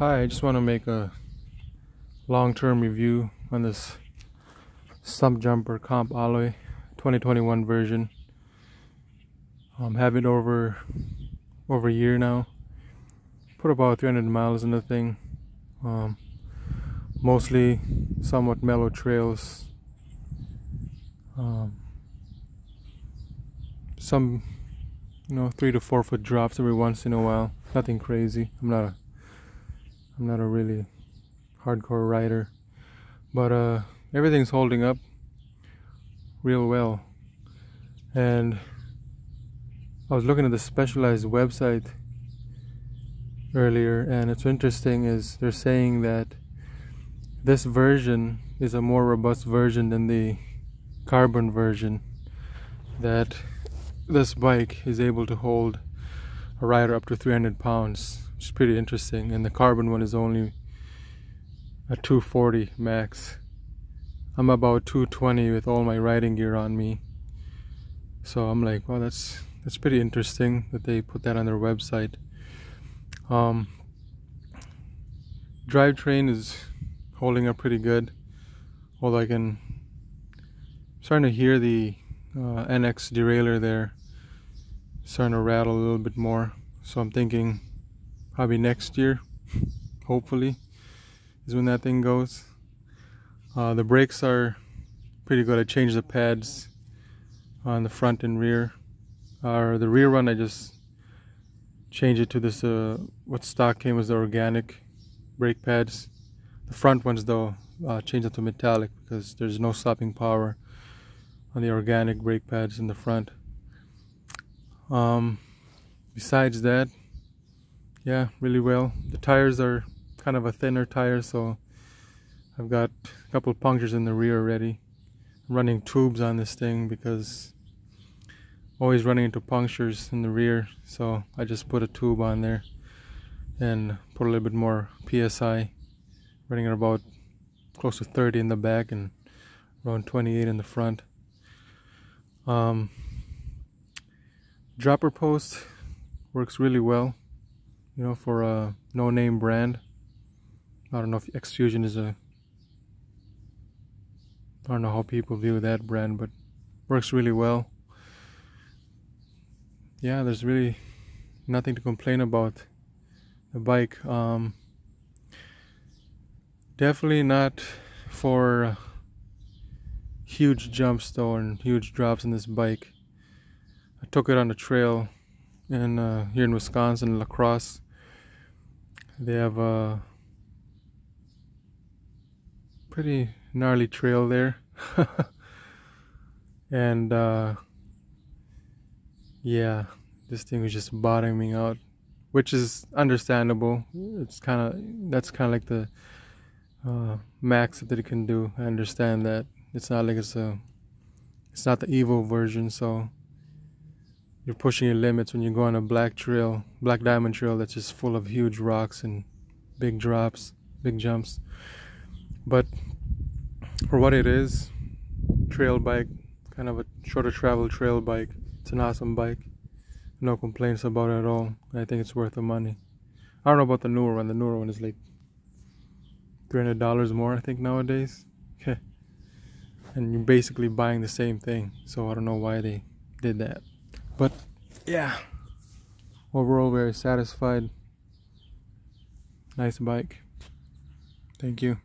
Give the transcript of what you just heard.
Hi, I just want to make a long-term review on this Stumpjumper Comp Alloy 2021 version. Have it over a year now. Put about 300 miles in the thing. Mostly somewhat mellow trails. Some 3 to 4 foot drops every once in a while. Nothing crazy. I'm not a really hardcore rider, but everything's holding up real well. And I was looking at the Specialized website earlier, and it's interesting is they're saying that this version is a more robust version than the carbon version, that this bike is able to hold a rider up to 300 pounds, which is pretty interesting. And the carbon one is only a 240 max. I'm about 220 with all my riding gear on me, so I'm like, well, that's pretty interesting that they put that on their website. Drivetrain is holding up pretty good, although I'm starting to hear the NX derailleur there starting to rattle a little bit more, so I'm thinking probably next year, hopefully, is when that thing goes. The brakes are pretty good. I changed the pads on the front and rear. The rear one I just changed it to this what stock came was the organic brake pads. The front ones though changed it to metallic because there's no stopping power on the organic brake pads in the front. Besides that, yeah, really well. The tires are kind of a thinner tire, so I've got a couple punctures in the rear already. I'm running tubes on this thing because always running into punctures in the rear, so I just put a tube on there and put a little bit more PSI, running at about close to 30 in the back and around 28 in the front. Dropper post works really well, for a no-name brand. I don't know if X-Fusion is I don't know how people view that brand, but works really well. Yeah, there's really nothing to complain about the bike. Definitely not for huge jumps though and huge drops in this bike. I took it on the trail in here in Wisconsin, La Crosse. They have a pretty gnarly trail there. And yeah, this thing was just bottoming out, which is understandable. That's kind of like the max that it can do. I understand that. It's not like it's not the Evo version, so you're pushing your limits when you go on a black diamond trail that's just full of huge rocks and big drops, big jumps. But for what it is, trail bike, kind of a shorter travel trail bike, it's an awesome bike. No complaints about it at all. I think it's worth the money. I don't know about the newer one. The newer one is like $300 more, I think, nowadays. And you're basically buying the same thing, so I don't know why they did that. But yeah, overall very satisfied. Nice bike. Thank you.